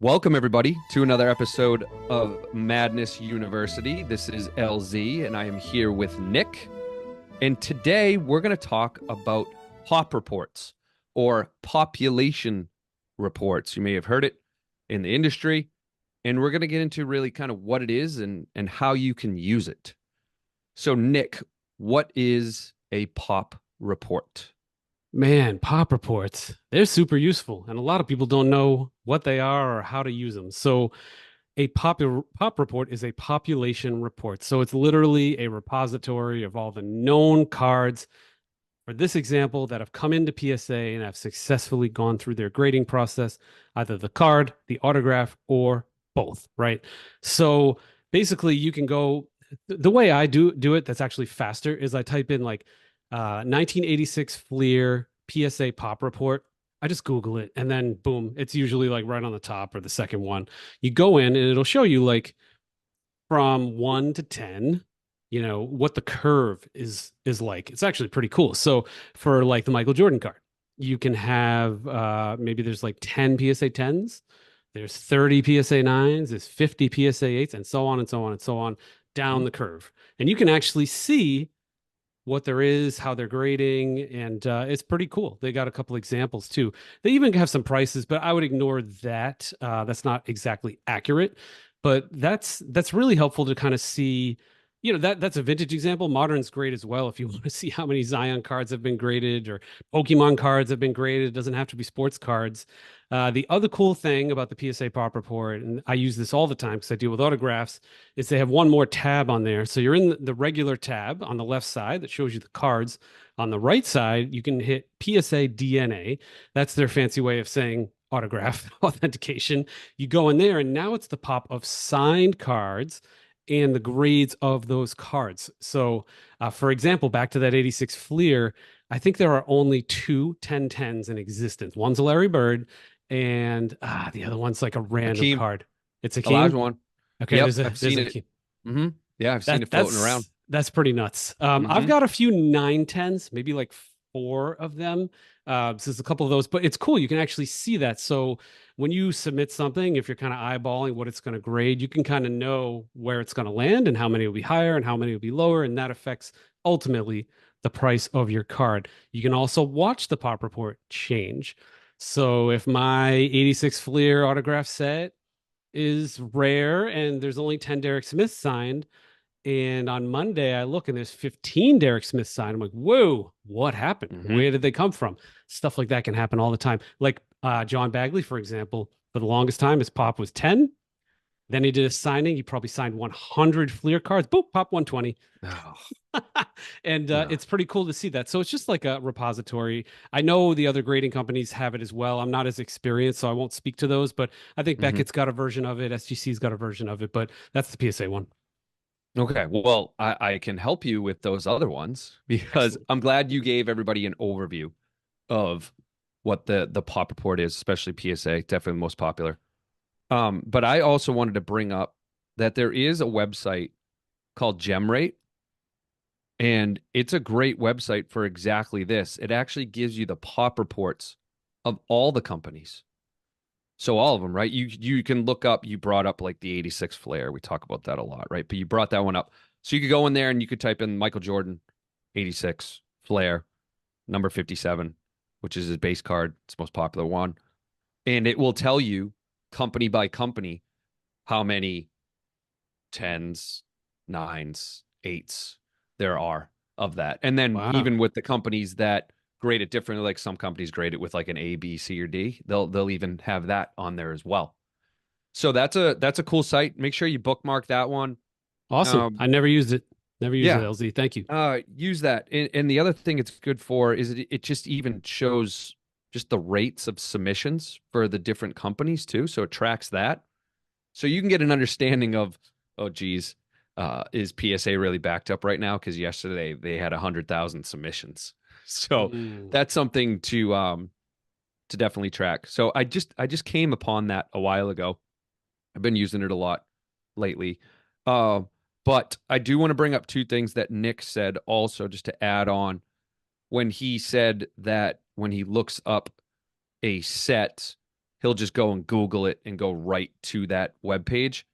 Welcome, everybody, to another episode of Madness University. This is LZ, and I am here with Nick. And today we're going to talk about POP reports or population reports. You may have heard it in the industry, and we're going to get into really kind of what it is and how you can use it. So, Nick, what is a POP report? Man, pop reports, they're super useful, and a lot of people don't know what they are or how to use them. So, pop report is a population report. So, it's literally a repository of all the known cards for this example that have come into PSA and have successfully gone through their grading process, either the card, the autograph, or both, right? So, basically, you can go the way I do it that's actually faster is I type in like 1986 Fleer PSA pop report. I just Google it and then boom, it's usually like right on the top or the second one. You go in and it'll show you like from 1 to 10, what the curve is like. It's actually pretty cool. So for like the Michael Jordan card, you can have maybe there's like 10 PSA 10s, there's 30 PSA 9s, there's 50 PSA 8s, and so on and so on and so on down Mhm. the curve. And you can actually see what there is, how they're grading, and it's pretty cool. They got a couple examples too. They even have some prices, but I would ignore that. That's not exactly accurate, but that's really helpful to kind of see. That's a vintage example. Modern's great as well if you want to see how many Zion cards have been graded or Pokemon cards have been graded. It doesn't have to be sports cards. The other cool thing about the PSA Pop Report, and I use this all the time because I deal with autographs, is they have one more tab on there. So you're in the regular tab on the left side that shows you the cards. On the right side, you can hit PSA DNA. That's their fancy way of saying autograph authentication. You go in there, and now it's the pop of signed cards and the grades of those cards. So, for example, back to that 86 Fleer, I think there are only two 1010s in existence. One's a Larry Bird, and the other one's like a random Akeem, card. It's a Elijah king. one. Okay, Yep, there's a I've there's seen a it. king. Yeah, I've seen That it floating around. that's pretty nuts. I've hmm got a few 910s, maybe like four of them. So there's a couple of those, but it's cool. You can actually see that. So when you submit something, if you're kind of eyeballing what it's going to grade, you can kind of know where it's going to land and how many will be higher and how many will be lower, and that affects ultimately the price of your card. You can also watch the pop report change. So if my 86 Fleer autograph set is rare and there's only 10 Derek Smith signed, and on Monday, I look and there's 15 Derek Smith signed. I'm like, whoa, what happened? hmm Where did they come from? Stuff like that can happen all the time. Like John Bagley, for example, for the longest time, his pop was 10. Then he did a signing. He probably signed 100 Fleer cards. Boop, pop 120. Oh, And no. it's pretty cool to see that. So it's just like a repository. I know the other grading companies have it as well. I'm not as experienced, so I won't speak to those, but I think hmm Beckett's got a version of it. SGC's got a version of it, but that's the PSA one. Okay, well, I can help you with those other ones because Excellent. I'm glad you gave everybody an overview of what the pop report is, especially PSA, definitely the most popular. But I also wanted to bring up that there is a website called Gemrate, and it's a great website for exactly this. It actually gives you the pop reports of all the companies. So all of them, right? You can look up, you brought up like the 86 Flair. We talk about that a lot, right? But you brought that one up. So you could go in there and you could type in Michael Jordan 86 Flair number 57, which is his base card. It's the most popular one. And it will tell you company by company how many tens, nines, eights there are of that. And then Wow. even with the companies that grade it differently, like some companies grade it with like an A, B, C, or D, they'll even have that on there as well. So that's a cool site. Make sure you bookmark that one. Awesome. Um, I never used it. Never used it, yeah, LZ. Thank you. use that. And the other thing it's good for is it just even shows just the rates of submissions for the different companies too. So it tracks that. So you can get an understanding of, oh, geez, is PSA really backed up right now? Because yesterday they had 100,000 submissions. So Ooh. that's something to definitely track. So I just came upon that a while ago. I've been using it a lot lately. Uh, but I do want to bring up two things that Nick said also, just to add on, when he said that when he looks up a set, he'll just go and Google it and go right to that web page.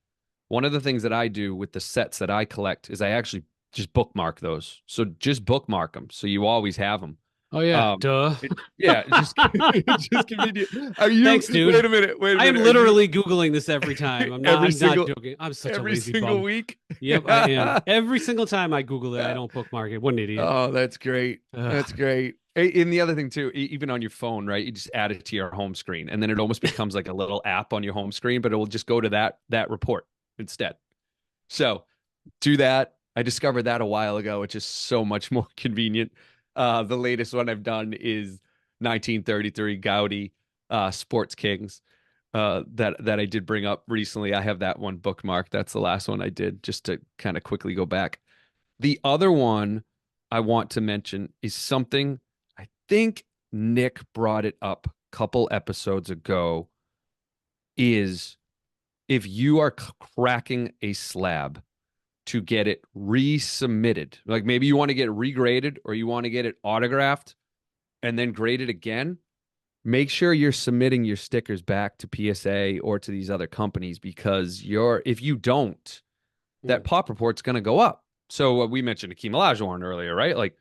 One of the things that I do with the sets that I collect is I actually just bookmark those. So just bookmark them so you always have them. Oh yeah, Um, duh. yeah, just it's just convenient. Are you? Thanks, dude. Wait a minute. Wait a I am minute. Are you literally Googling this every time. I'm not. every I'm not single joking. I'm such a every lazy single bum. week? Yep, I am. Every single time I Google it, I don't bookmark it. What an idiot. Oh, that's great. That's Ugh. great. And the other thing too, even on your phone, right? You just add it to your home screen, and then it almost becomes like a little app on your home screen, but it will just go to that report instead. So do that. I discovered that a while ago, which is so much more convenient. The latest one I've done is 1933 Gaudi Sports Kings that I did bring up recently. I have that one bookmarked. That's the last one I did, just to kind of quickly go back. The other one I want to mention is something I think Nick brought it up a couple episodes ago, is if you are cracking a slab to get it resubmitted, like maybe you want to get it regraded or you want to get it autographed and then graded again, make sure you're submitting your stickers back to PSA or to these other companies, because if you don't, that Mm. pop report's going to go up. So we mentioned Akeem Olajuwon earlier, right? Like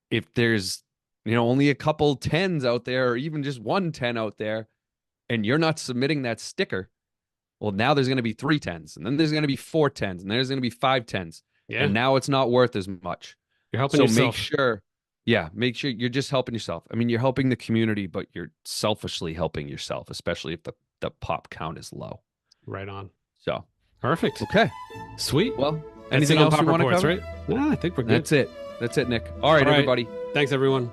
if there's only a couple tens out there, or even just one 10 out there, and you're not submitting that sticker, well, now there's going to be three tens, and then there's going to be four tens, and there's going to be five tens, Yeah, and now it's not worth as much. you're helping So make yourself. sure, yeah, make sure you're just helping yourself. I mean, you're helping the community, but you're selfishly helping yourself, especially if the pop count is low. Right on. So, Perfect. okay. Sweet. Well, That's anything it on else pop you want to reports, cover? right? Nah, I think we're good. That's it. That's it, Nick. All right, All right. everybody. Thanks, everyone.